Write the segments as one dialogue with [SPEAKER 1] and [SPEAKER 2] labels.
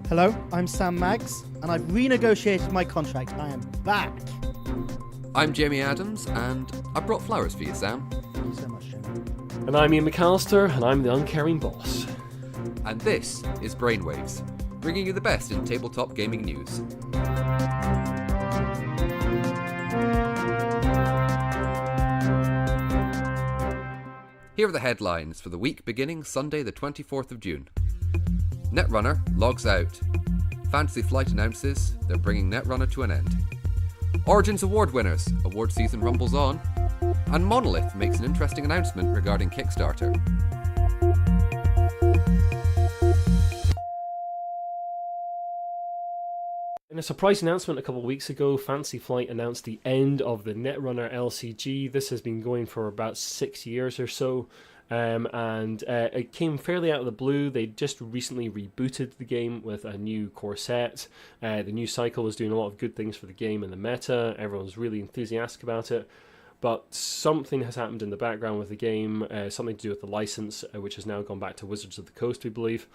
[SPEAKER 1] Hello, I'm Sam Maggs, and I've renegotiated my contract. I am back.
[SPEAKER 2] I'm Jamie Adams, and I brought flowers for you, Sam.
[SPEAKER 1] Thank you so much, Jamie.
[SPEAKER 3] And I'm Iain McAllister, and I'm the uncaring boss.
[SPEAKER 2] And this is Brainwaves, bringing you the best in tabletop gaming news. Here are the headlines for the week beginning Sunday the 24th of June. Netrunner logs out. Fantasy Flight announces they're bringing Netrunner to an end. Origins Award winners, award season rumbles on. And Monolith makes an interesting announcement regarding Kickstarter.
[SPEAKER 3] In a surprise announcement a couple of weeks ago, Fantasy Flight announced the end of the Netrunner LCG. This has been going for about 6 years or so, and it came fairly out of the blue. They just recently rebooted the game with a new core set. The new cycle was doing a lot of good things for the game and the meta. Everyone's really enthusiastic about it. But something has happened in the background with the game, something to do with the license, which has now gone back to Wizards of the Coast, we believe.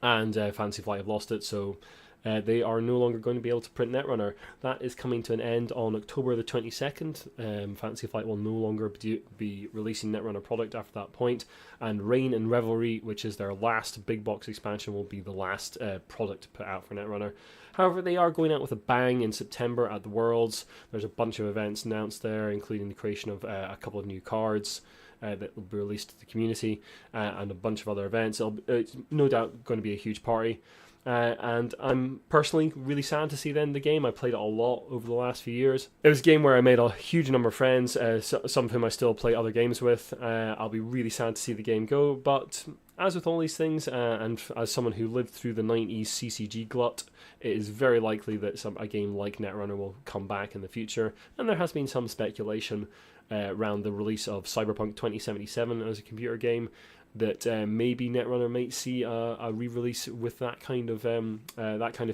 [SPEAKER 3] And Fantasy Flight have lost it, so they are no longer going to be able to print Netrunner. That is coming to an end on October the 22nd. Fantasy Flight will no longer be releasing Netrunner product after that point, and Reign and Revelry, which is their last big box expansion, will be the last product to put out for Netrunner. However, they are going out with a bang in September at the Worlds. There's a bunch of events announced there, including the creation of a couple of new cards that will be released to the community, and a bunch of other events. It's no doubt going to be a huge party. And I'm personally really sad to see the end of the game. I played it a lot over the last few years. It was a game where I made a huge number of friends, some of whom I still play other games with. I'll be really sad to see the game go, but as with all these things, and as someone who lived through the 90s CCG glut, it is very likely that a game like Netrunner will come back in the future, and there has been some speculation around the release of Cyberpunk 2077 as a computer game, that maybe Netrunner might see a re-release with that kind of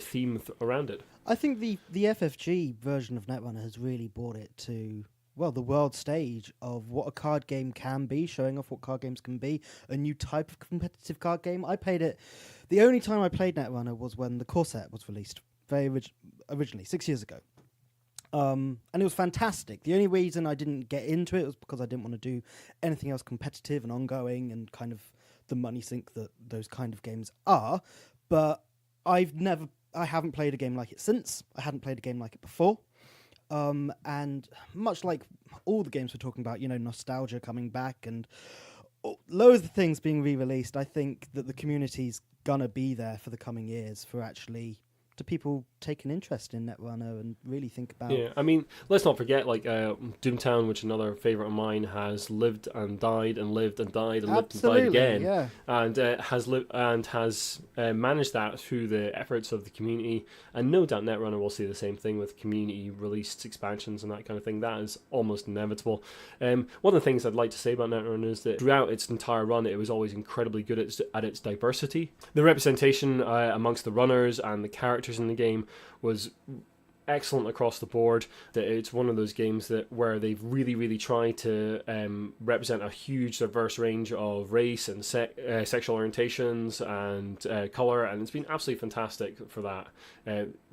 [SPEAKER 3] theme around it.
[SPEAKER 1] I think the FFG version of Netrunner has really brought it to, well, the world stage of what a card game can be, showing off what card games can be, a new type of competitive card game. I played it, the only time I played Netrunner was when the core set was released, originally, 6 years ago. And it was fantastic. The only reason I didn't get into it was because I didn't want to do anything else competitive and ongoing and kind of the money sink that those kind of games are. But I haven't played a game like it since. I hadn't played a game like it before. And much like all the games we're talking about, nostalgia coming back and loads of things being re-released, I think that the community's gonna be there for the coming years for actually to people take an interest in Netrunner and really think about...
[SPEAKER 3] Yeah, I mean, let's not forget, Doomtown, which is another favourite of mine, has lived and died and lived and died and lived and died again.
[SPEAKER 1] Yeah.
[SPEAKER 3] And has managed that through the efforts of the community. And no doubt Netrunner will see the same thing with community-released expansions and that kind of thing. That is almost inevitable. One of the things I'd like to say about Netrunner is that throughout its entire run, it was always incredibly good at its diversity. The representation amongst the runners and the characters in the game was excellent across the board. That it's one of those games where they've really tried to represent a huge diverse range of race and sexual orientations and colour, and it's been absolutely fantastic for that.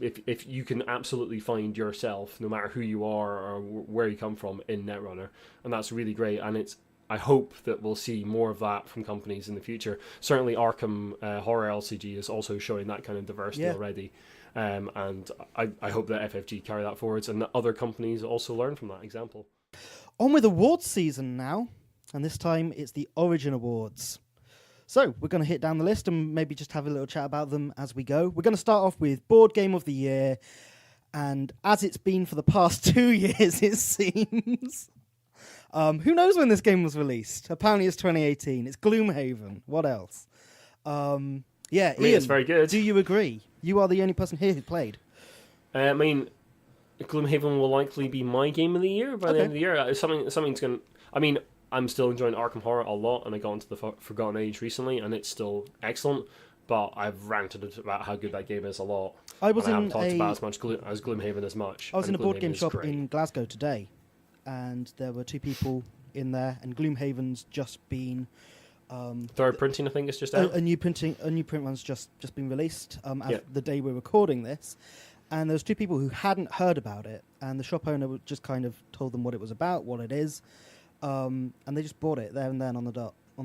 [SPEAKER 3] If you can absolutely find yourself, no matter who you are or where you come from, in Netrunner, and that's really great. And I hope that we'll see more of that from companies in the future. Certainly Arkham Horror LCG is also showing that kind of diversity already. And I hope that FFG carry that forwards and that other companies also learn from that example.
[SPEAKER 1] On with awards season now, and this time it's the Origin Awards. So we're going to hit down the list and maybe just have a little chat about them as we go. We're going to start off with Board Game of the Year, and as it's been for the past 2 years, it seems... who knows when this game was released? Apparently it's 2018. It's Gloomhaven. What else? Iain,
[SPEAKER 3] it's very good.
[SPEAKER 1] Do you agree? You are the only person here who played.
[SPEAKER 3] I mean, Gloomhaven will likely be my game of the year by the end of the year. Something's going to... I mean, I'm still enjoying Arkham Horror a lot, and I got into the Forgotten Age recently, and it's still excellent, but I've ranted about how good that game is a lot. I haven't talked about as much as Gloomhaven as much.
[SPEAKER 1] I was in a board game shop in Glasgow today, and there were two people in there, and Gloomhaven's just been
[SPEAKER 3] Third printing, I think, is just out.
[SPEAKER 1] A new print run's just been released the day we're recording this, and there's two people who hadn't heard about it, and the shop owner just kind of told them what it was about, what it is, and they just bought it there and then on the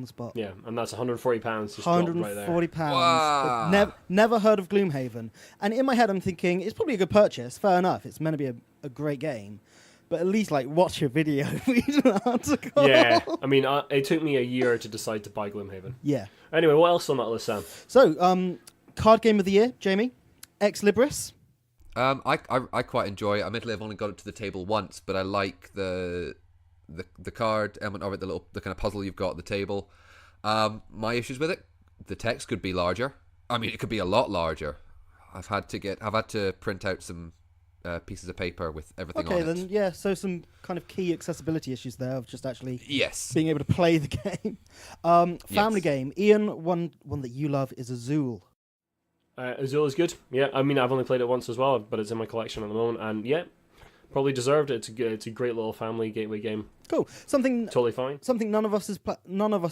[SPEAKER 1] spot.
[SPEAKER 3] Yeah, and that's £140 just
[SPEAKER 1] £140.
[SPEAKER 3] right there.
[SPEAKER 2] Wow.
[SPEAKER 1] Never heard of Gloomhaven, and in my head I'm thinking it's probably a good purchase. Fair enough, it's meant to be a great game. But at least, watch your video, read an article.
[SPEAKER 3] Yeah, I mean, it took me a year to decide to buy Gloomhaven.
[SPEAKER 1] Yeah.
[SPEAKER 3] Anyway, what else on that list, Sam?
[SPEAKER 1] So, card game of the year, Jamie, Ex Libris.
[SPEAKER 2] I quite enjoy it. Admittedly, I've only got it to the table once, but I like the card element of it, the kind of puzzle you've got at the table. My issues with it, the text could be larger. I mean, it could be a lot larger. I've had to print out some pieces of paper with everything on it.
[SPEAKER 1] Okay, then, yeah, so some kind of key accessibility issues there of just actually being able to play the game. Family game. Iain, one that you love is Azul.
[SPEAKER 3] Azul is good. Yeah, I mean, I've only played it once as well, but it's in my collection at the moment, and yeah, probably deserved it. It's a great little family gateway game.
[SPEAKER 1] Cool. Something
[SPEAKER 3] totally fine.
[SPEAKER 1] Something none of us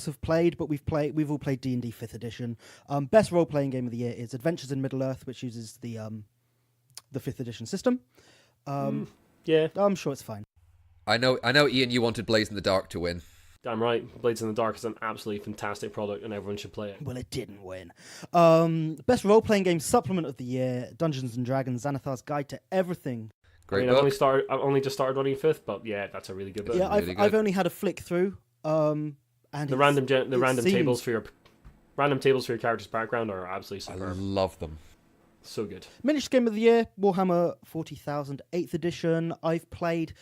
[SPEAKER 1] have played, but we've all played D&D 5th edition. Best role playing game of the year is Adventures in Middle Earth, which uses the 5th edition system.
[SPEAKER 3] Yeah,
[SPEAKER 1] I'm sure it's fine.
[SPEAKER 2] I know, Iain, you wanted Blaze in the Dark to win.
[SPEAKER 3] Damn right. Blades in the Dark is an absolutely fantastic product, and everyone should play it.
[SPEAKER 1] Well, it didn't win. Best role-playing game supplement of the year: Dungeons and Dragons: Xanathar's Guide to Everything.
[SPEAKER 2] Great
[SPEAKER 3] book.
[SPEAKER 2] I've
[SPEAKER 3] only just started running 5th, but yeah, that's a really good book.
[SPEAKER 1] Yeah, I've only had a flick through. And
[SPEAKER 3] the random tables for your character's background are absolutely superb.
[SPEAKER 2] I love them.
[SPEAKER 3] So good.
[SPEAKER 1] Miniature game of the year, Warhammer 40,000 8th edition. I've played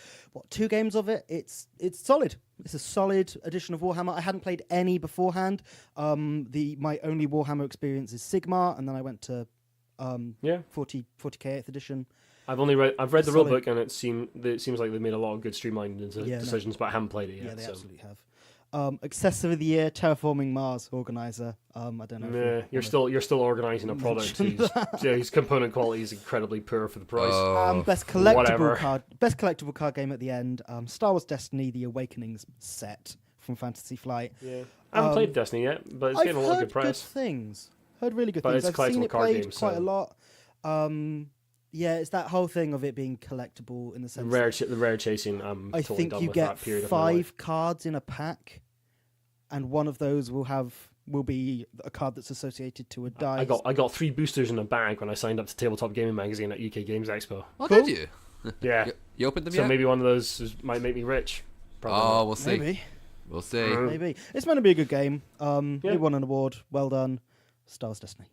[SPEAKER 1] 2 games of it. It's solid. It's a solid edition of Warhammer. I hadn't played any beforehand. My only Warhammer experience is Sigmar, and then I went to 40k 8th edition.
[SPEAKER 3] I've read the rule book, and it seems like they've made a lot of good streamlined decisions, but I haven't played it yet.
[SPEAKER 1] Yeah, they absolutely have. Accessor of the year, Terraforming Mars organizer. I don't know.
[SPEAKER 3] You're still organizing a product whose component quality is incredibly poor for the price.
[SPEAKER 1] Best collectible card game at the end. Star Wars Destiny: The Awakenings set from Fantasy Flight.
[SPEAKER 3] Yeah, I haven't played Destiny yet, but it's getting a lot of good press.
[SPEAKER 1] Heard really good
[SPEAKER 3] but
[SPEAKER 1] things.
[SPEAKER 3] It's
[SPEAKER 1] I've seen it played
[SPEAKER 3] games,
[SPEAKER 1] quite a lot. Yeah, it's that whole thing of it being collectible in the sense
[SPEAKER 3] the rare chasing.
[SPEAKER 1] I
[SPEAKER 3] totally
[SPEAKER 1] think
[SPEAKER 3] done
[SPEAKER 1] you
[SPEAKER 3] with
[SPEAKER 1] get
[SPEAKER 3] that period
[SPEAKER 1] 5 cards in a pack, and one of those will be a card that's associated to a die.
[SPEAKER 3] I got 3 boosters in a bag when I signed up to Tabletop Gaming magazine at UK Games Expo.
[SPEAKER 2] Oh, cool. Did you?
[SPEAKER 3] Yeah.
[SPEAKER 2] You opened them
[SPEAKER 3] yet?
[SPEAKER 2] So
[SPEAKER 3] maybe one of those might make me rich.
[SPEAKER 2] Probably we'll see.
[SPEAKER 1] Maybe.
[SPEAKER 2] We'll see.
[SPEAKER 1] Maybe. It's meant to be a good game. They won an award. Well done. Star Wars Destiny.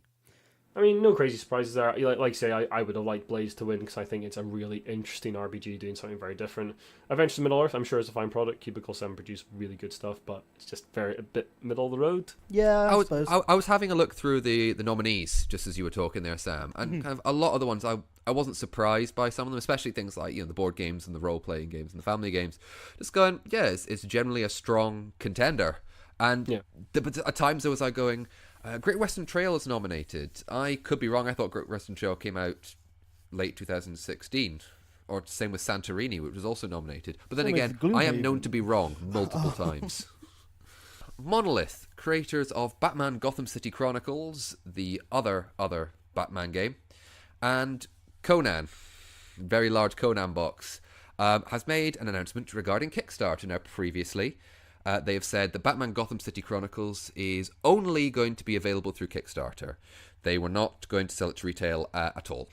[SPEAKER 3] I mean, no crazy surprises there. Like I say, I would have liked Blaze to win because I think it's a really interesting RPG doing something very different. Adventures in Middle Earth, I'm sure it's a fine product. Cubicle 7 produced really good stuff, but it's just a bit middle of the road.
[SPEAKER 1] Yeah,
[SPEAKER 2] I was having a look through the nominees just as you were talking there, Sam, and kind of a lot of the ones I wasn't surprised by some of them, especially things like the board games and the role playing games and the family games. Just going, it's generally a strong contender, and but at times I was going. Great Western Trail is nominated. I could be wrong. I thought Great Western Trail came out late 2016. Or same with Santorini, which was also nominated. But then again, I am known to be wrong multiple times. Monolith, creators of Batman Gotham City Chronicles, the other Batman game, and Conan, very large Conan box, has made an announcement regarding Kickstarter. Now, previously, they have said that Batman Gotham City Chronicles is only going to be available through Kickstarter. They were not going to sell it to retail at all.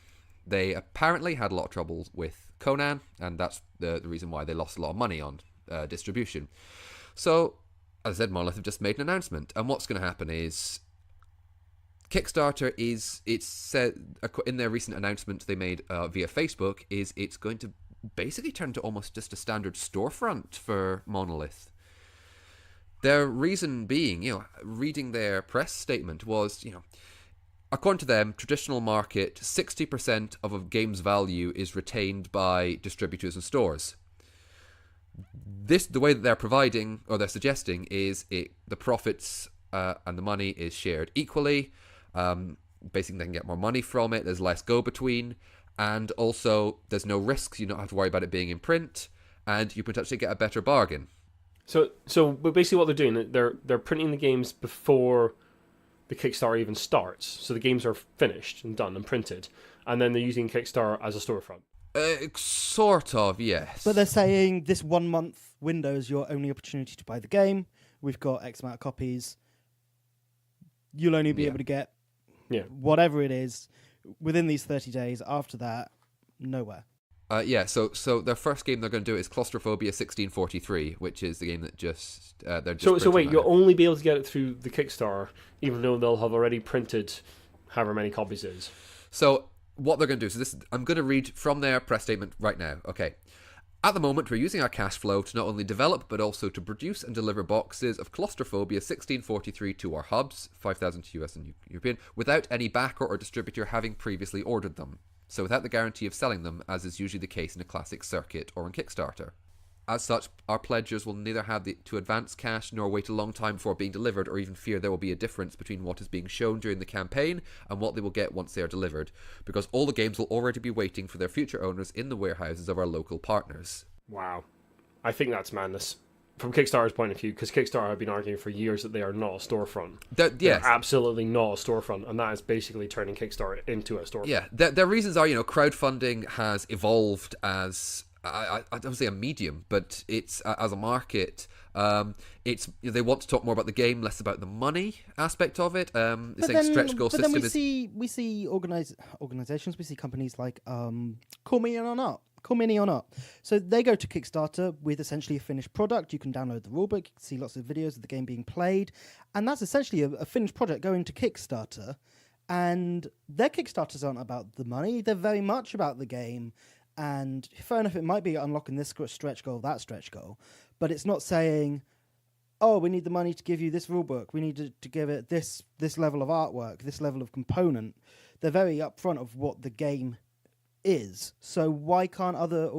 [SPEAKER 2] They apparently had a lot of trouble with Conan, and that's the reason why they lost a lot of money on distribution. So, as I said, Monolith have just made an announcement, and what's going to happen is Kickstarter it's said in their recent announcement they made via Facebook it's going to basically turn to almost just a standard storefront for Monolith. Their reason being, reading their press statement was, according to them, traditional market, 60% of a game's value is retained by distributors and stores. The way that they're providing, or they're suggesting, is the profits and the money is shared equally. Basically, they can get more money from it. There's less go-between. And also, there's no risks. You don't have to worry about it being in print. And you potentially get a better bargain.
[SPEAKER 3] But basically, what they're doing, they're printing the games before the Kickstarter even starts. So the games are finished and done and printed, and then they're using Kickstarter as a storefront.
[SPEAKER 2] Sort of, yes.
[SPEAKER 1] But they're saying this 1 month window is your only opportunity to buy the game. We've got X amount of copies. You'll only be able to get whatever it is within these 30 days. After that, nowhere.
[SPEAKER 2] So their first game they're going to do is Claustrophobia 1643, which is the game that they're just.
[SPEAKER 3] So wait,
[SPEAKER 2] now.
[SPEAKER 3] you'll only be able to get it through the Kickstarter, even though they'll have already printed however many copies it is.
[SPEAKER 2] So what they're going to do, I'm going to read from their press statement right now. Okay. At the moment, we're using our cash flow to not only develop, but also to produce and deliver boxes of Claustrophobia 1643 to our hubs, 5,000 to US and European, without any backer or distributor having previously ordered them. So without the guarantee of selling them, as is usually the case in a classic circuit or on Kickstarter. As such, our pledgers will neither have to advance cash nor wait a long time before being delivered, or even fear there will be a difference between what is being shown during the campaign and what they will get once they are delivered, because all the games will already be waiting for their future owners in the warehouses of our local partners.
[SPEAKER 3] Wow. I think that's madness. From Kickstarter's point of view, because Kickstarter have been arguing for years that they are not a storefront.
[SPEAKER 2] Yes.
[SPEAKER 3] They're absolutely not a storefront, and that is basically turning Kickstarter into a storefront.
[SPEAKER 2] Yeah, their reasons are, crowdfunding has evolved as... I don't say a medium, but it's as a market. It's they want to talk more about the game, less about the money aspect of it. Saying stretch goal system is.
[SPEAKER 1] We see organizations, we see companies like Call Me or Not. So they go to Kickstarter with essentially a finished product. You can download the rulebook, you can see lots of videos of the game being played, and that's essentially a finished project going to Kickstarter. And their Kickstarters aren't about the money; they're very much about the game. And fair enough, it might be unlocking this stretch goal, that stretch goal, but it's not saying, oh, we need the money to give you this rulebook, we need to give it this level of artwork, this level of component. They're very upfront of what the game is. So why can't other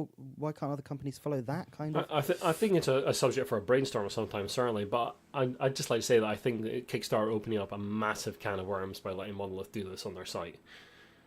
[SPEAKER 1] companies follow that kind of?
[SPEAKER 3] I think it's a subject for a brainstorm sometimes, certainly, but I'd just like to say that I think that Kickstarter opening up a massive can of worms by letting Monolith do this on their site.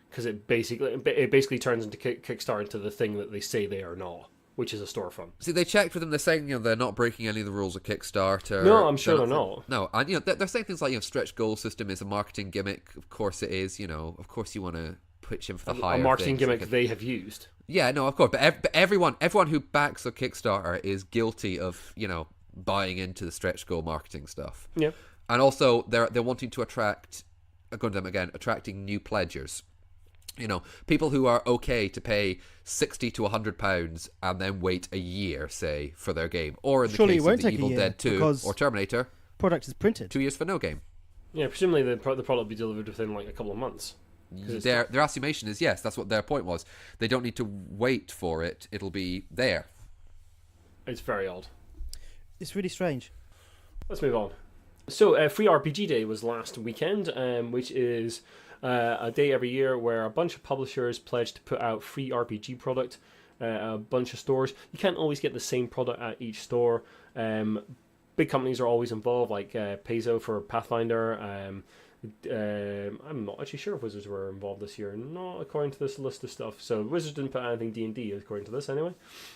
[SPEAKER 3] Because it basically turns into Kickstarter into the thing that they say they are not, which is a storefront. See,
[SPEAKER 2] they checked with them. They're saying they're not breaking any of the rules of Kickstarter.
[SPEAKER 3] No, I'm sure they're not.
[SPEAKER 2] No, and they're saying things like stretch goal system is a marketing gimmick. Of course it is. Of course you want to pitch in for the higher.
[SPEAKER 3] A marketing gimmick they have used.
[SPEAKER 2] Yeah, no, of course. But everyone who backs a Kickstarter is guilty of buying into the stretch goal marketing stuff.
[SPEAKER 3] Yeah,
[SPEAKER 2] and also they're wanting to attract, going to them again, attracting new pledgers. People who are okay to pay £60 to £100 and then wait a year, say, for their game. Or in the case of the Evil Dead 2 or Terminator,
[SPEAKER 1] product is printed.
[SPEAKER 2] 2 years for no game.
[SPEAKER 3] Yeah, presumably the product will be delivered within like a couple of months.
[SPEAKER 2] Their estimation is yes, that's what their point was. They don't need to wait for it, it'll be there.
[SPEAKER 3] It's very odd.
[SPEAKER 1] It's really strange.
[SPEAKER 3] Let's move on. So, Free RPG Day was last weekend, which is... a day every year where a bunch of publishers pledge to put out free RPG product, a bunch of stores. You can't always get the same product at each store. Big companies are always involved, like Paizo for Pathfinder. I'm not actually sure if Wizards were involved this year, not according to this list of stuff. So Wizards didn't put anything D&D according to this anyway.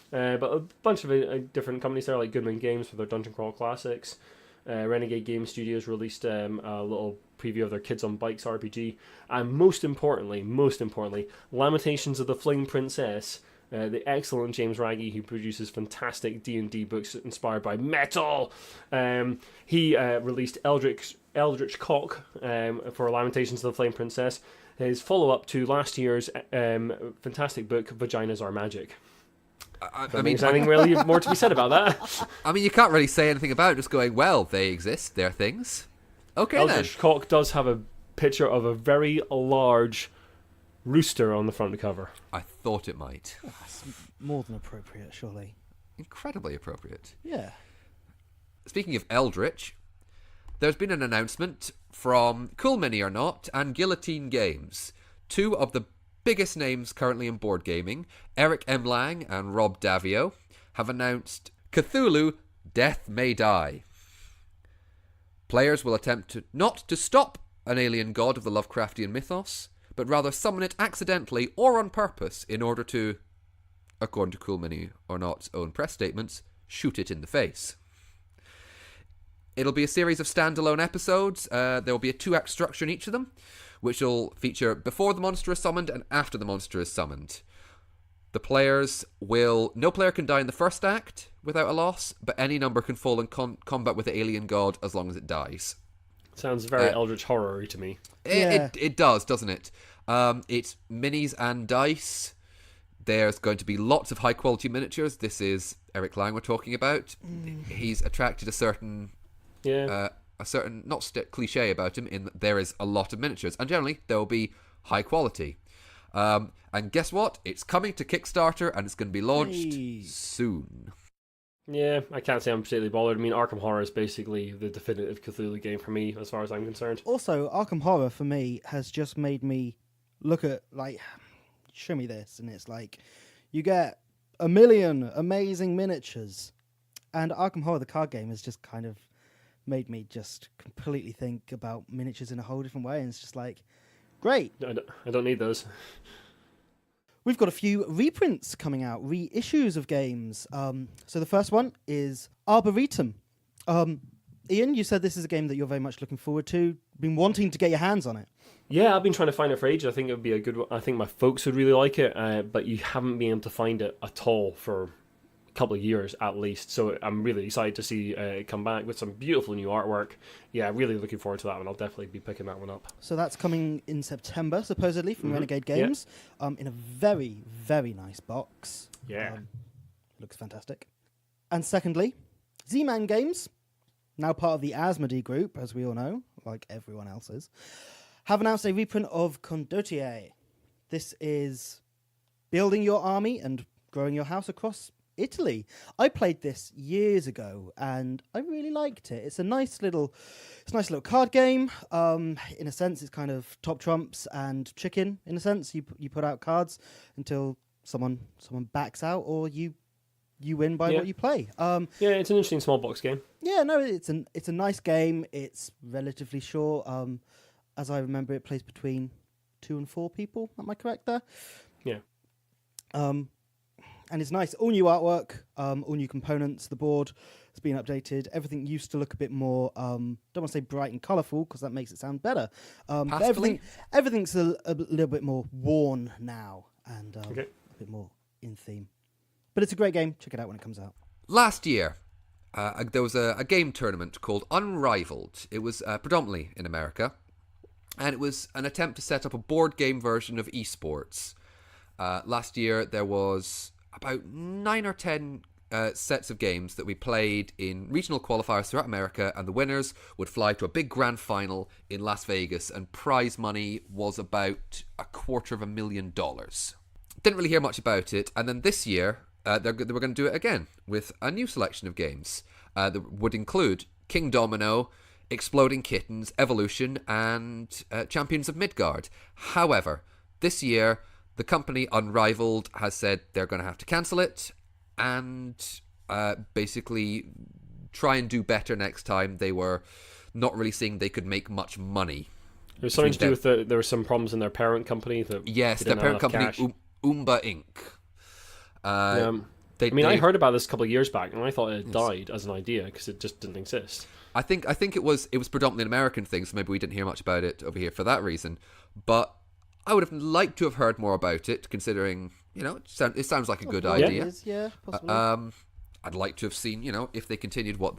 [SPEAKER 3] But a bunch of different companies there, like Goodman Games for their Dungeon Crawl Classics. Renegade Game Studios released a little preview of their Kids on Bikes RPG, and most importantly, Lamentations of the Flame Princess, the excellent James Raggi, who produces fantastic D&D books inspired by metal. He released Eldritch Cock for Lamentations of the Flame Princess, his follow-up to last year's fantastic book Vaginas Are Magic. I mean, there's anything really more to be said about that.
[SPEAKER 2] I mean, you can't really say anything about it, just going, well, they exist, they're things. Okay,
[SPEAKER 3] Eldritch Cock does have a picture of a very large rooster on the front cover.
[SPEAKER 2] I thought it might.
[SPEAKER 1] Oh, that's more than appropriate, surely.
[SPEAKER 2] Incredibly appropriate.
[SPEAKER 1] Yeah.
[SPEAKER 2] Speaking of Eldritch, there's been an announcement from Cool Mini or Not and Guillotine Games, two of the biggest names currently in board gaming. Eric M. Lang and Rob Davio have announced Cthulhu Death May Die. Players will attempt not to stop an alien god of the Lovecraftian mythos, but rather summon it accidentally or on purpose in order to, according to Cool Mini or Not's own press statements, shoot it in the face. It'll be a series of standalone episodes. There will be a 2-act structure in each of them, which will feature before the monster is summoned and after the monster is summoned. No player can die in the first act without a loss, but any number can fall in combat with the alien god as long as it dies.
[SPEAKER 3] Sounds very Eldritch Horror-y to me.
[SPEAKER 2] It does, doesn't it? It's minis and dice. There's going to be lots of high-quality miniatures. This is Eric Lang we're talking about. He's attracted a certain cliche about him in that there is a lot of miniatures, and generally there will be high quality. And guess what? It's coming to Kickstarter, and it's going to be launched soon.
[SPEAKER 3] Yeah, I can't say I'm particularly bothered. I mean, Arkham Horror is basically the definitive Cthulhu game for me, as far as I'm concerned.
[SPEAKER 1] Also, Arkham Horror, for me, has just made me look at, like, show me this, and it's like, you get 1 million amazing miniatures, and Arkham Horror, the card game, has just kind of made me just completely think about miniatures in a whole different way, and it's just like, great.
[SPEAKER 3] I don't need those.
[SPEAKER 1] We've got a few reprints coming out, reissues of games. So the first one is Arboretum. Iain, you said this is a game that you're very much looking forward to, been wanting to get your hands on it.
[SPEAKER 3] Yeah, I've been trying to find it for ages. I think it would be a good one. I think my folks would really like it, but you haven't been able to find it at all for a couple of years at least. So I'm really excited to see it come back with some beautiful new artwork. Yeah, really looking forward to that one. I'll definitely be picking that one up.
[SPEAKER 1] So that's coming in September, supposedly, from Renegade Games, in a very, very nice box.
[SPEAKER 3] Yeah.
[SPEAKER 1] Looks fantastic. And secondly, Z-Man Games, now part of the Asmodee group, as we all know, like everyone else is, have announced a reprint of Condotierre. This is building your army and growing your house across Italy. I played this years ago and I really liked it. It's a nice little card game. In a sense, it's kind of top trumps and chicken. In a sense, you put out cards until someone backs out, or you win by what you play.
[SPEAKER 3] Yeah, it's an interesting small box game.
[SPEAKER 1] Yeah, no, it's a nice game. It's relatively short. As I remember, it plays between 2 and 4 people. Am I correct there?
[SPEAKER 3] Yeah.
[SPEAKER 1] And it's nice. All new artwork, all new components. The board has been updated. Everything used to look a bit more, don't want to say bright and colourful because that makes it sound better. But everything's a little bit more worn now and a bit more in theme. But it's a great game. Check it out when it comes out.
[SPEAKER 2] Last year, there was a game tournament called Unrivalled. It was predominantly in America, and it was an attempt to set up a board game version of esports. Last year, there was about 9 or 10 sets of games that we played in regional qualifiers throughout America, and the winners would fly to a big grand final in Las Vegas, and prize money was about $250,000. Didn't really hear much about it, and then this year they were going to do it again with a new selection of games that would include King Domino, Exploding Kittens, Evolution, and Champions of Midgard. However, this year the company Unrivalled has said they're going to have to cancel it and basically try and do better next time. They were not really seeing they could make much money.
[SPEAKER 3] There's something to do with there were some problems in their parent company.
[SPEAKER 2] Yes, their parent company, Umba Inc.
[SPEAKER 3] I heard about this a couple of years back, and I thought it had died as an idea because it just didn't exist.
[SPEAKER 2] I think it was predominantly an American thing, so maybe we didn't hear much about it over here for that reason. But I would have liked to have heard more about it, considering it sounds like a good idea.
[SPEAKER 1] Yeah, possibly.
[SPEAKER 2] I'd like to have seen if they continued what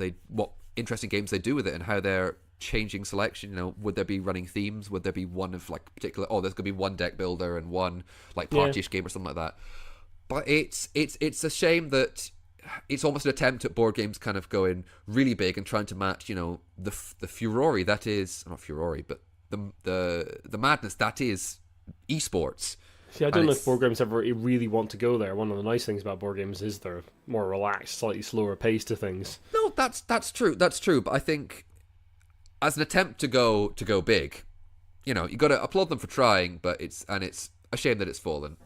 [SPEAKER 2] interesting games they do with it and how they're changing selection. Would there be running themes? Would there be one of like particular? Oh, there's gonna be one deck builder and one like partyish game or something like that. But it's a shame that it's almost an attempt at board games kind of going really big and trying to match, the furore that is not furore, but the madness that is esports.
[SPEAKER 3] See, I don't know if board games ever really want to go there. One of the nice things about board games is they're more relaxed, slightly slower pace to things.
[SPEAKER 2] No, that's true. That's true. But I think as an attempt to go big, you got to applaud them for trying. But it's a shame that it's fallen.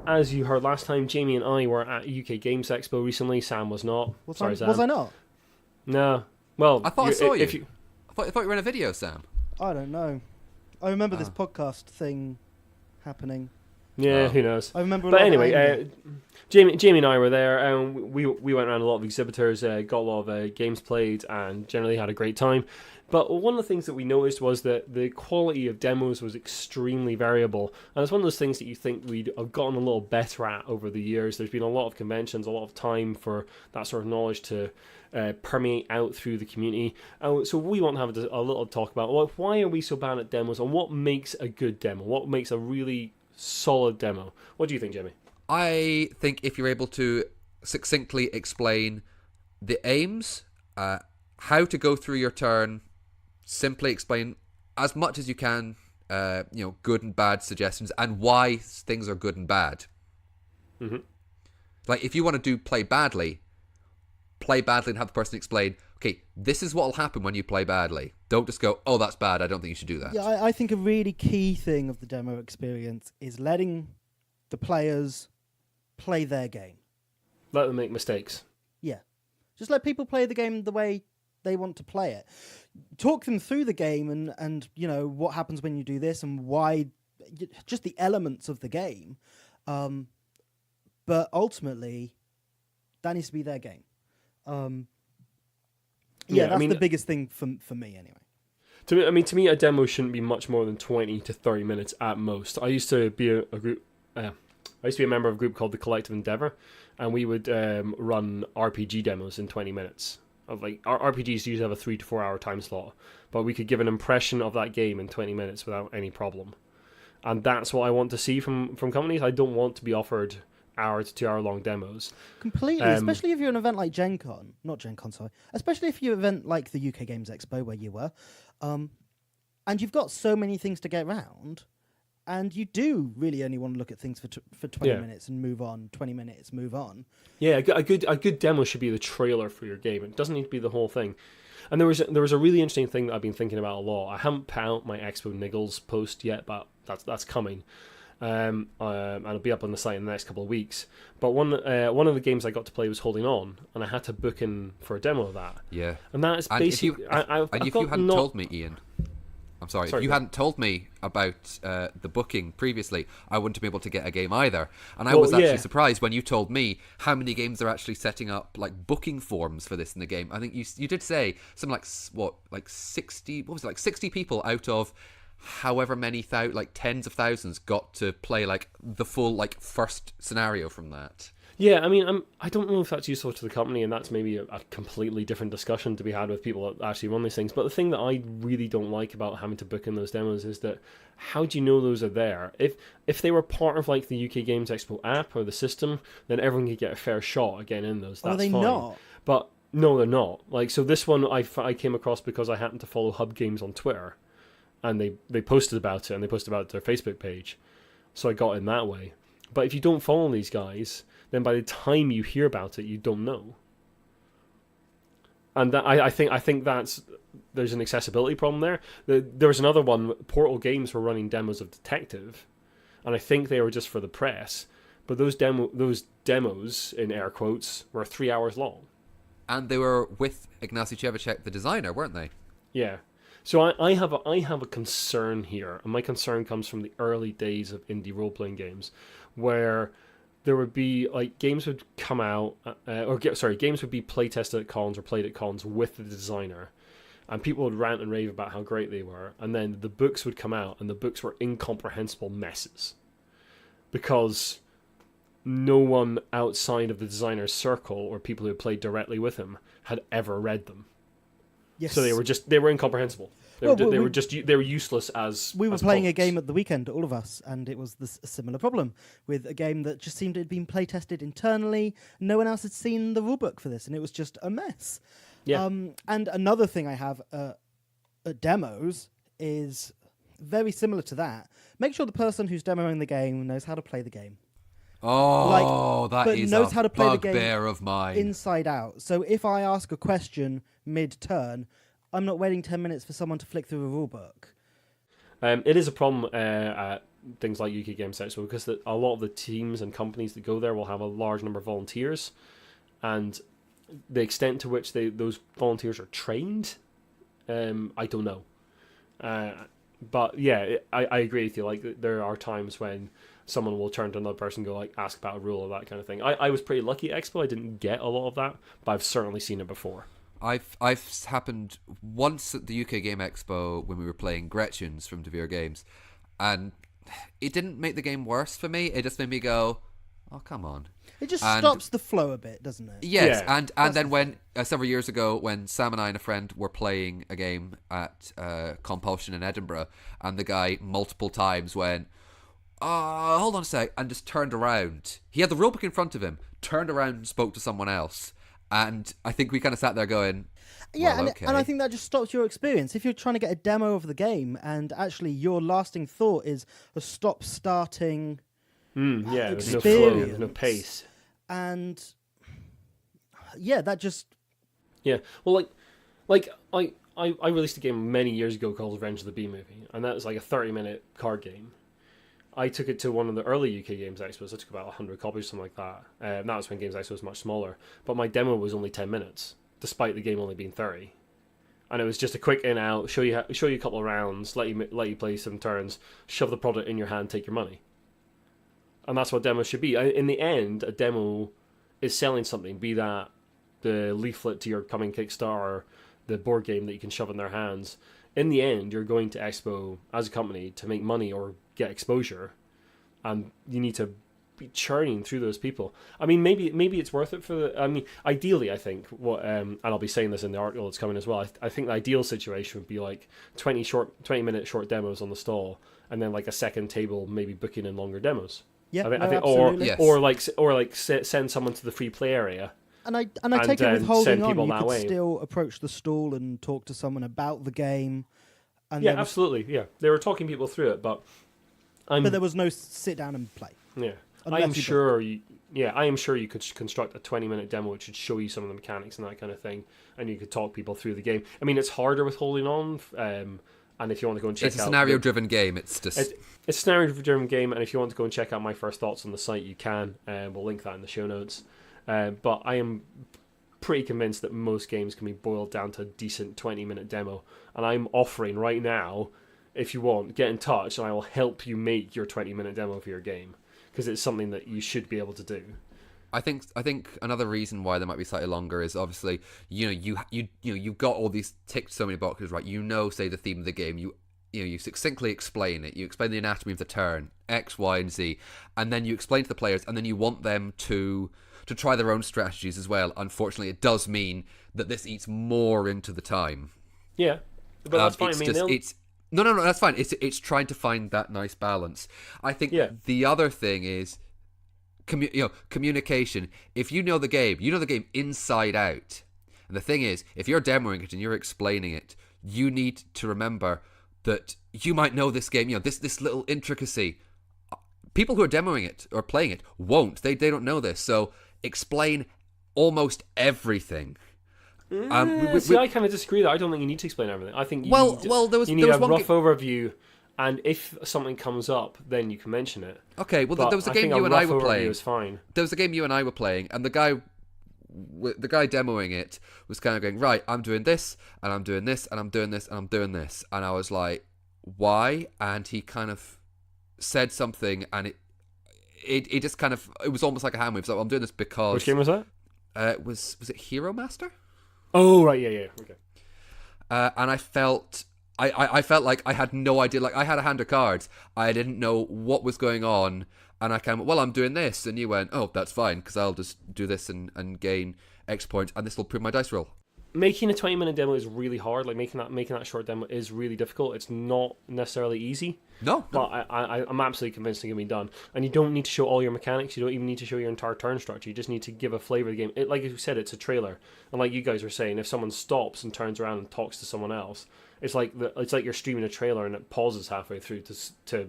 [SPEAKER 3] As you heard last time, Jamie and I were at UK Games Expo recently. Sam was not. Sorry, Sam.
[SPEAKER 1] Was I not?
[SPEAKER 3] No. Well,
[SPEAKER 2] I thought I saw you. I thought you were in a video, Sam.
[SPEAKER 1] I don't know. I remember this podcast thing happening.
[SPEAKER 3] Yeah, who knows?
[SPEAKER 1] I remember.
[SPEAKER 3] But anyway, Jamie and I were there, and we went around a lot of exhibitors, got a lot of games played, and generally had a great time. But one of the things that we noticed was that the quality of demos was extremely variable, and it's one of those things that you think we'd have gotten a little better at over the years. There's been a lot of conventions, a lot of time for that sort of knowledge to permeate out through the community. So we want to have a little talk about, well, why are we so bad at demos, and what makes a good demo? What makes a really solid demo? What do you think, Jamie?
[SPEAKER 2] I think if you're able to succinctly explain the aims, how to go through your turn, simply explain as much as you can, good and bad suggestions, and why things are good and bad.
[SPEAKER 3] Mm-hmm.
[SPEAKER 2] Like, if you want to play badly and have the person explain, okay, this is what will happen when you play badly. Don't just go, oh, that's bad, I don't think you should do that.
[SPEAKER 1] Yeah, I think a really key thing of the demo experience is letting the players play their game.
[SPEAKER 3] Let them make mistakes.
[SPEAKER 1] Yeah. Just let people play the game the way they want to play it. Talk them through the game and what happens when you do this and why, just the elements of the game. But ultimately, that needs to be their game. That's the biggest thing for me anyway.
[SPEAKER 3] To me, a demo shouldn't be much more than 20 to 30 minutes at most. I used to be a member of a group called the Collective Endeavor, and we would run RPG demos in 20 minutes. Of our RPGs usually have a 3 to 4 hour time slot, but we could give an impression of that game in 20 minutes without any problem. And that's what I want to see from companies. I don't want to be offered hour to 2 hour long demos.
[SPEAKER 1] Completely, especially if you're an event like especially if you're an event like the UK Games Expo where you were, and you've got so many things to get around, and you do really only want to look at things for 20 minutes and move on, 20 minutes, move on. Yeah,
[SPEAKER 3] a good demo should be the trailer for your game. It doesn't need to be the whole thing. And there was a really interesting thing that I've been thinking about a lot. I haven't put out my Expo Niggles post yet, but that's coming. And it'll be up on the site in the next couple of weeks. But one of the games I got to play was Holding On, and I had to book in for a demo of that.
[SPEAKER 2] Yeah.
[SPEAKER 3] And that is basically...
[SPEAKER 2] If you hadn't told me, Iain... I'm sorry, if you hadn't told me about the booking previously, I wouldn't have been able to get a game either. And I was actually surprised when you told me how many games are actually setting up like booking forms for this in the game. I think you did say something like 60. What was it, like 60 people out of however many tens of thousands got to play like the full first scenario from that.
[SPEAKER 3] Yeah, I mean, I don't know if that's useful to the company, and that's maybe a completely different discussion to be had with people that actually run these things. But the thing that I really don't like about having to book in those demos is that how do you know those are there? If they were part of like the UK Games Expo app or the system, then everyone could get a fair shot at getting in those. That's
[SPEAKER 1] are they
[SPEAKER 3] fine.
[SPEAKER 1] Not?
[SPEAKER 3] But no, they're not. So this one I came across because I happened to follow Hub Games on Twitter, and they posted about it, and they posted about their Facebook page, so I got in that way. But if you don't follow these guys, then by the time you hear about it, you don't know. And that, I think there's an accessibility problem there. There was another one. Portal Games were running demos of Detective, and I think they were just for the press. But those demos in air quotes were 3 hours long,
[SPEAKER 2] and they were with Ignacy Cevicek, the designer, weren't they?
[SPEAKER 3] Yeah. So I have a concern here, and my concern comes from the early days of indie role-playing games, where there would be games would come out, games would be playtested at cons or played at cons with the designer, and people would rant and rave about how great they were, and then the books would come out, and the books were incomprehensible messes, because no one outside of the designer's circle or people who had played directly with him had ever read them.
[SPEAKER 1] Yes.
[SPEAKER 3] So they were incomprehensible. They were useless as
[SPEAKER 1] we were
[SPEAKER 3] as
[SPEAKER 1] playing a
[SPEAKER 3] products.
[SPEAKER 1] game at the weekend, all of us, and it was a similar problem with a game that just seemed to have been play tested internally. No one else had seen the rulebook for this, and it was just a mess.
[SPEAKER 3] Yeah.
[SPEAKER 1] And another thing I have at demos is very similar to that. Make sure the person who's demoing the game knows how to play the game.
[SPEAKER 2] Oh, that
[SPEAKER 1] but
[SPEAKER 2] is
[SPEAKER 1] knows
[SPEAKER 2] a
[SPEAKER 1] how to play the game
[SPEAKER 2] bugbear of mine.
[SPEAKER 1] Inside out. So if I ask a question mid-turn, I'm not waiting 10 minutes for someone to flick through a rulebook.
[SPEAKER 3] It is a problem at things like UK Games Expo because a lot of the teams and companies that go there will have a large number of volunteers, and the extent to which those volunteers are trained, I don't know. But yeah, I agree with you. Like, there are times when someone will turn to another person and go, like, ask about a rule or that kind of thing. I was pretty lucky at Expo. I didn't get a lot of that, but I've certainly seen it before.
[SPEAKER 2] I've happened once at the UK Game Expo when we were playing Gretchinz from Devere Games, and it didn't make the game worse for me. It just made me go, oh, come on.
[SPEAKER 1] It just stops the flow a bit, doesn't it?
[SPEAKER 2] Yes, yeah. And then when several years ago, when Sam and I and a friend were playing a game at Compulsion in Edinburgh, and the guy multiple times went, hold on a sec, and just turned around. He had the rulebook in front of him, turned around and spoke to someone else. And I think we kind of sat there going,
[SPEAKER 1] yeah,
[SPEAKER 2] well, okay.
[SPEAKER 1] And I think that just stops your experience. If you're trying to get a demo of the game and actually your lasting thought is a stop-starting
[SPEAKER 3] there's
[SPEAKER 1] experience,
[SPEAKER 3] no flow, no pace.
[SPEAKER 1] And yeah, that just...
[SPEAKER 3] Yeah, well, I released a game many years ago called Revenge of the Bee Movie, and that was like a 30-minute card game. I took it to one of the early UK Games Expos. I took about 100 copies, something like that. That was when Games Expo was much smaller. But my demo was only 10 minutes, despite the game only being 30. And it was just a quick in-out, show you a couple of rounds, let you play some turns, shove the product in your hand, take your money. And that's what demos should be. In the end, a demo is selling something, be that the leaflet to your coming Kickstarter, the board game that you can shove in their hands. In the end, you're going to Expo as a company to make money or get exposure, and you need to be churning through those people. I mean, maybe it's worth it for the... I mean, ideally, I think, and I'll be saying this in the article that's coming as well, I think the ideal situation would be like 20-minute short demos on the stall, and then like a second table maybe booking in longer demos.
[SPEAKER 1] Yeah,
[SPEAKER 3] I think,
[SPEAKER 1] absolutely.
[SPEAKER 3] or send someone to the free play area.
[SPEAKER 1] And I take it with holding on, you could
[SPEAKER 3] way.
[SPEAKER 1] still approach the stall and talk to someone about the game. And
[SPEAKER 3] yeah, absolutely. Yeah, they were talking people through it, but
[SPEAKER 1] there was no sit down and play.
[SPEAKER 3] Yeah, I am sure you could construct a 20-minute demo which would show you some of the mechanics and that kind of thing, and you could talk people through the game. I mean, it's harder with holding on, and if you want to go and check out...
[SPEAKER 2] It's a scenario-driven game. It's just...
[SPEAKER 3] It's a scenario-driven game, and if you want to go and check out my first thoughts on the site, you can. We'll link that in the show notes. But I am pretty convinced that most games can be boiled down to a decent 20-minute demo. And I'm offering right now, if you want, get in touch and I will help you make your 20-minute demo for your game. Because it's something that you should be able to do.
[SPEAKER 2] I think another reason why they might be slightly longer is obviously, you've got all these ticked so many boxes, right? Say the theme of the game, you succinctly explain it. You explain the anatomy of the turn, X, Y, and Z, and then you explain to the players, and then you want them to try their own strategies as well. Unfortunately, it does mean that this eats more into the time.
[SPEAKER 3] Yeah, but that's fine.
[SPEAKER 2] No, that's fine. It's trying to find that nice balance. I think the other thing is communication. If you know the game inside out. And the thing is, if you're demoing it and you're explaining it, you need to remember that you might know this game, this little intricacy. People who are demoing it or playing it won't. They don't know this. So explain almost everything.
[SPEAKER 3] I kind of disagree that I don't think you need to explain everything. I think you need a rough overview, and if something comes up, then you can mention it.
[SPEAKER 2] Okay, well, there was a game you and I were playing.
[SPEAKER 3] Was fine.
[SPEAKER 2] There was a game you and I were playing, and the guy demoing it was kind of going, right, I'm doing this, and I'm doing this, and I'm doing this, and I'm doing this. And I was like, why? And he kind of said something, and it just kind of, it was almost like a hand wave. So I'm doing this because...
[SPEAKER 3] Which game was that?
[SPEAKER 2] Was it Hero Master?
[SPEAKER 3] Oh, right, yeah, okay.
[SPEAKER 2] And I felt like I had no idea. Like, I had a hand of cards. I didn't know what was going on. And I came, I'm doing this. And you went, oh, that's fine, because I'll just do this and gain X points, and this will improve my dice roll.
[SPEAKER 3] Making a 20-minute demo is really hard. Like, making that short demo is really difficult. It's not necessarily easy.
[SPEAKER 2] No.
[SPEAKER 3] But I'm absolutely convinced it can be done. And you don't need to show all your mechanics. You don't even need to show your entire turn structure. You just need to give a flavor of the game. Like you said, it's a trailer. And like you guys were saying, if someone stops and turns around and talks to someone else, it's like you're streaming a trailer and it pauses halfway through to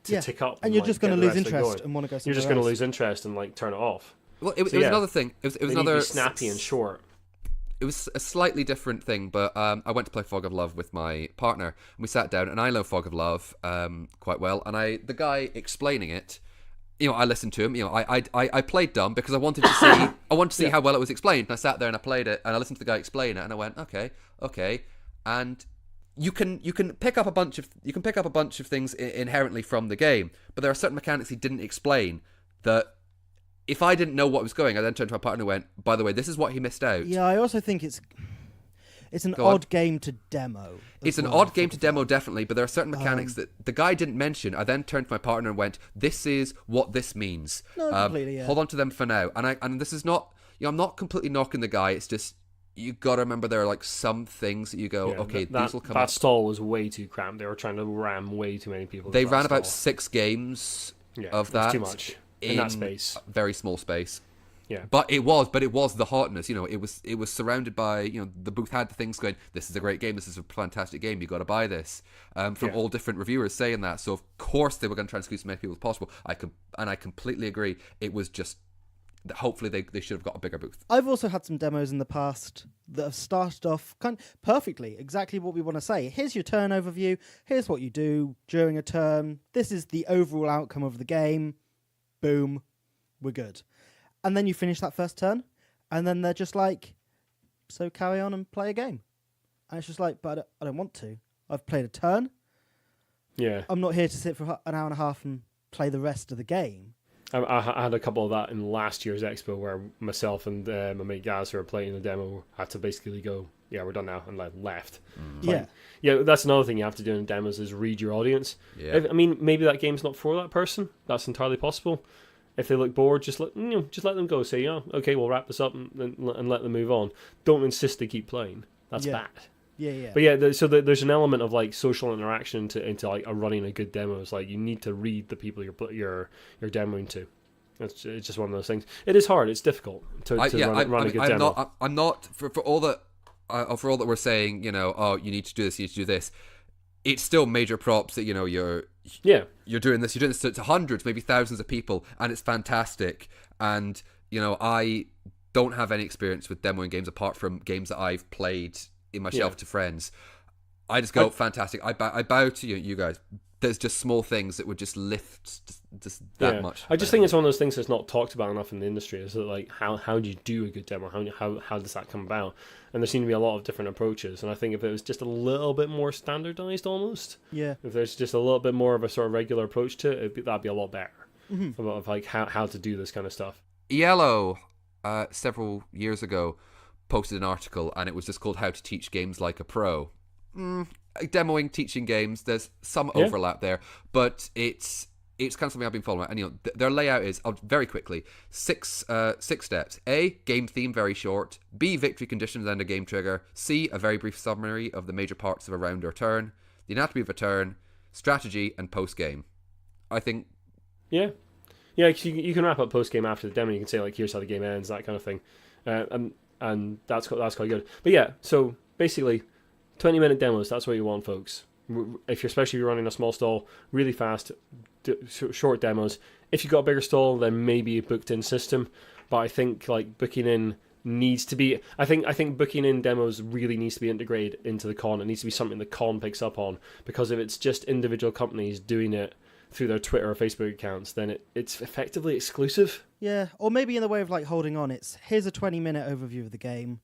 [SPEAKER 3] tick up.
[SPEAKER 1] And you're just going to lose interest and want to go somewhere else.
[SPEAKER 3] You're just going to lose interest and like turn it off.
[SPEAKER 2] Well, it was another thing. It was another
[SPEAKER 3] snappy and short.
[SPEAKER 2] It was a slightly different thing, but I went to play Fog of Love with my partner, and we sat down, and I know Fog of Love quite well, and the guy explaining it, I listened to him. I played dumb because I wanted to see how well it was explained. And I sat there and I played it, and I listened to the guy explain it, and I went, okay, and you can pick up a bunch of things inherently from the game, but there are certain mechanics he didn't explain that if I didn't know what was going, I then turned to my partner and went, by the way, this is what he missed out.
[SPEAKER 1] Yeah, I also think it's an odd game to demo.
[SPEAKER 2] It's an odd game to demo, definitely, but there are certain mechanics that the guy didn't mention. I then turned to my partner and went, this is what this means.
[SPEAKER 1] No, completely, yeah.
[SPEAKER 2] Hold on to them for now. And this is not, I'm not completely knocking the guy, it's just, you got to remember there are like some things that you go, these will come up.
[SPEAKER 3] That stall was way too cramped. They were trying to ram way too many people.
[SPEAKER 2] They ran about 6 games of that.
[SPEAKER 3] Too much in that space.
[SPEAKER 2] A very small space.
[SPEAKER 3] Yeah.
[SPEAKER 2] But it was the hotness. It was surrounded by, the booth had the things going, this is a great game, this is a fantastic game, you got to buy this. From all different reviewers saying that. So of course they were going to try and squeeze as many people as possible. I completely agree. It was just, hopefully they should have got a bigger booth.
[SPEAKER 1] I've also had some demos in the past that have started off kind of perfectly, exactly what we want to say. Here's your turn overview. Here's what you do during a turn. This is the overall outcome of the game. Boom. We're good. And then you finish that first turn, and then they're just like, so carry on and play a game. And it's just like, but I don't want to. I've played a turn. Yeah. I'm not here to sit for an hour and a half and play the rest of the game.
[SPEAKER 3] I had a couple of that in last year's expo where myself and my mate Gaz, who were playing the demo, had to basically go, yeah, we're done now, and left. Yeah, that's another thing you have to do in demos is read your audience. Yeah. I mean, maybe that game's not for that person. That's entirely possible. If they look bored, just let them go. Say, okay, we'll wrap this up and let them move on. Don't insist they keep playing. That's bad.
[SPEAKER 1] Yeah.
[SPEAKER 3] But yeah, there's an element of like social interaction into like running a good demo. It's like you need to read the people you're demoing to. It's just one of those things. It is hard. It's difficult to run a good demo.
[SPEAKER 2] I'm not for all that we're saying. You need to do this. You need to do this. It's still major props that you're doing this. You're doing this to hundreds, maybe thousands of people, and it's fantastic. And I don't have any experience with demoing games apart from games that I've played in my shelf to friends. I just go, fantastic. I bow to you guys. There's just small things that would just lift just that much.
[SPEAKER 3] I just think it's one of those things that's not talked about enough in the industry. Is that like how do you do a good demo? How does that come about? And there seem to be a lot of different approaches. And I think if it was just a little bit more standardized, almost, if there's just a little bit more of a sort of regular approach to it, that'd be a lot better. Of like how to do this kind of stuff.
[SPEAKER 2] Yellow, several years ago, posted an article, and it was just called "How to Teach Games Like a Pro." Demoing, teaching games, there's some overlap there, but it's kind of something I've been following. And their layout is, very quickly, six steps. A, game theme, very short. B, victory conditions and a game trigger. C, a very brief summary of the major parts of a round or turn. The anatomy of a turn, strategy, and post game. I think.
[SPEAKER 3] Yeah, cause you can wrap up post game after the demo. You can say like, here's how the game ends, that kind of thing, and that's quite good. But yeah, so basically, 20-minute demos. That's what you want, folks. Especially if you're running a small stall, really fast, short demos. If you've got a bigger stall, then maybe a booked-in system. But I think like booking in needs to be. I think booking in demos really needs to be integrated into the con. It needs to be something the con picks up on, because if it's just individual companies doing it through their Twitter or Facebook accounts, then it's effectively exclusive.
[SPEAKER 1] Yeah, or maybe in the way of like holding on, it's here's a 20-minute overview of the game,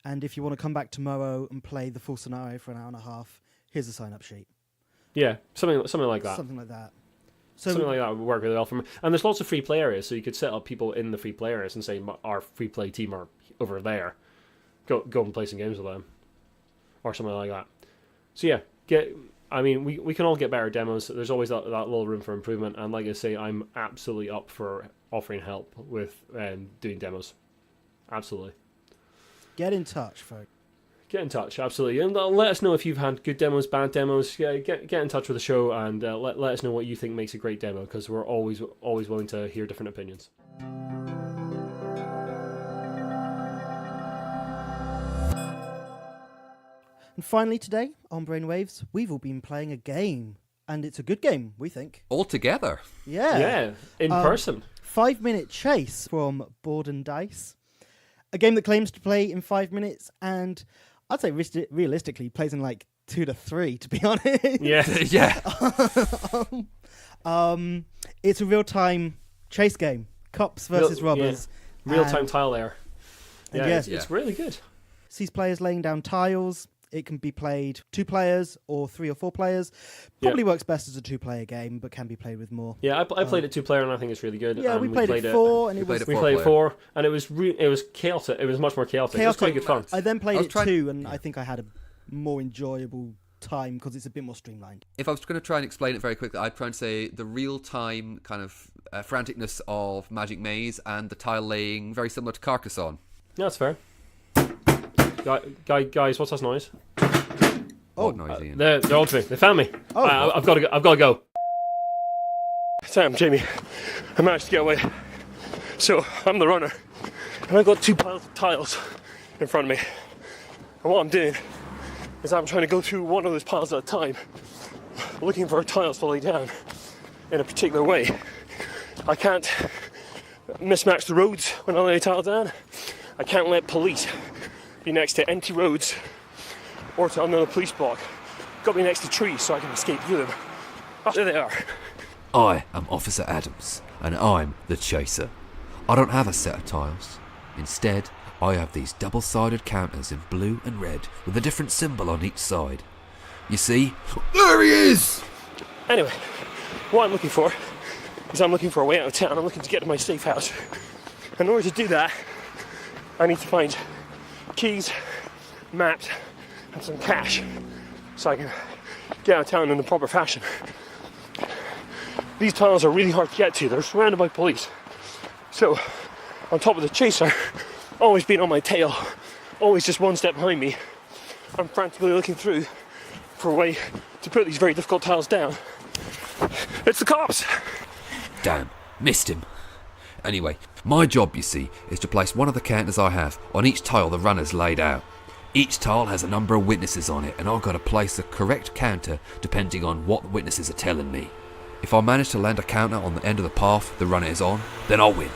[SPEAKER 1] and if you want to come back tomorrow and play the full scenario for an hour and a half, here's a sign-up sheet.
[SPEAKER 3] Yeah, something like that.
[SPEAKER 1] Something like that. So,
[SPEAKER 3] something like that would work really well for me. And there's lots of free play areas, so you could set up people in the free play areas and say, our free play team are over there. Go and play some games with them, or something like that. So yeah, we can all get better demos. There's always that little room for improvement. And like I say, I'm absolutely up for offering help with doing demos. Absolutely.
[SPEAKER 1] Get in touch, folks.
[SPEAKER 3] Get in touch, absolutely. And let us know if you've had good demos, bad demos. Get in touch with the show and let us know what you think makes a great demo, because we're always willing to hear different opinions.
[SPEAKER 1] And finally today, on Brainwaves, we've all been playing a game. And it's a good game, we think.
[SPEAKER 2] All together.
[SPEAKER 3] Yeah, in person.
[SPEAKER 1] 5-minute Chase from Board and Dice. A game that claims to play in 5 minutes, and I'd say realistically plays in like 2 to 3, to be honest.
[SPEAKER 3] Yeah.
[SPEAKER 1] It's a real-time chase game. Cops versus robbers.
[SPEAKER 3] Yeah. Real-time tile there. Yeah,
[SPEAKER 1] yes,
[SPEAKER 3] it's really good.
[SPEAKER 1] Sees players laying down tiles, It can be played 2 players or 3 or 4 players. Probably works best as a 2-player game, but can be played with more.
[SPEAKER 3] Yeah, I played it 2-player, and I think it's really good.
[SPEAKER 1] Yeah,
[SPEAKER 3] and
[SPEAKER 1] we played it 4, and
[SPEAKER 2] we played
[SPEAKER 3] it 4, and it was chaotic. It was much more chaotic. It was quite good fun.
[SPEAKER 1] I then played it 2, and I think I had a more enjoyable time because it's a bit more streamlined.
[SPEAKER 2] If I was going to try and explain it very quickly, I'd try and say the real-time kind of franticness of Magic Maze and the tile laying very similar to Carcassonne.
[SPEAKER 3] Yeah, that's fair. Guys, what's that noise?
[SPEAKER 2] What noise, Ian?
[SPEAKER 3] They're on to me. They found me. I've got to go. Sam, Jamie, I managed to get away. So I'm the runner, and I've got 2 piles of tiles in front of me. And what I'm doing is I'm trying to go through one of those piles at a time, looking for tiles to lay down in a particular way. I can't mismatch the roads when I lay a tile down. I can't let police be next to empty roads or to another police block. Got to be next to trees so I can escape through them. Oh, there they are.
[SPEAKER 4] I am Officer Adams, and I'm the chaser. I don't have a set of tiles. Instead, I have these double-sided counters in blue and red with a different symbol on each side. You see? There he is!
[SPEAKER 3] Anyway, what I'm looking for is I'm looking for a way out of town. I'm looking to get to my safe house. In order to do that, I need to find keys, maps, and some cash so I can get out of town in the proper fashion. These tiles are really hard to get to. They're surrounded by police. So, on top of the chaser, always being on my tail, always just one step behind me, I'm frantically looking through for a way to put these very difficult tiles down. It's the cops!
[SPEAKER 4] Damn, missed him. Anyway, my job, you see, is to place one of the counters I have on each tile the runner's laid out. Each tile has a number of witnesses on it, and I've got to place the correct counter depending on what the witnesses are telling me. If I manage to land a counter on the end of the path the runner is on, then I'll win.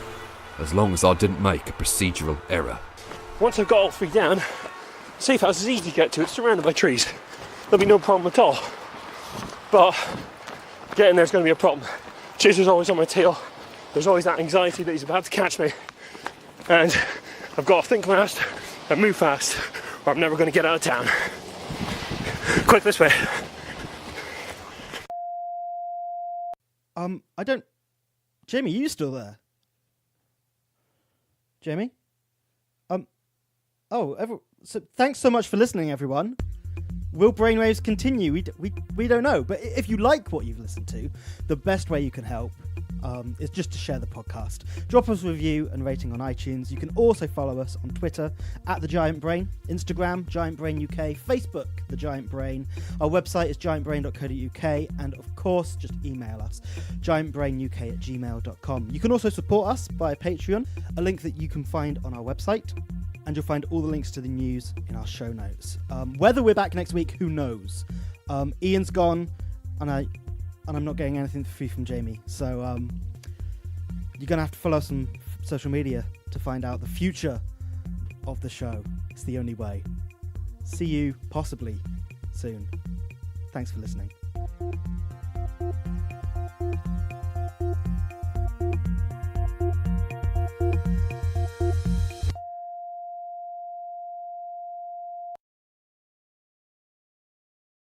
[SPEAKER 4] As long as I didn't make a procedural error.
[SPEAKER 3] Once I've got all 3 down, safe house is easy to get to. It's surrounded by trees. There'll be no problem at all. But getting there's going to be a problem. Chaser's always on my tail. There's always that anxiety that he's about to catch me. And I've got to think fast and move fast, or I'm never going to get out of town. Quick, this way.
[SPEAKER 1] Jamie, are you still there? Jamie? So thanks so much for listening, everyone. Will Brainwaves continue? We don't know. But if you like what you've listened to, the best way you can help is just to share the podcast. Drop us a review and rating on iTunes. You can also follow us on Twitter @TheGiantBrain, Instagram GiantBrainUK, Facebook The Giant Brain. Our website is giantbrain.co.uk, and of course, just email us giantbrainuk@gmail.com. You can also support us via Patreon, a link that you can find on our website. And you'll find all the links to the news in our show notes. Whether we're back next week, who knows? Ian's gone, and I'm not getting anything free from Jamie. So you're going to have to follow us on social media to find out the future of the show. It's the only way. See you possibly soon. Thanks for listening.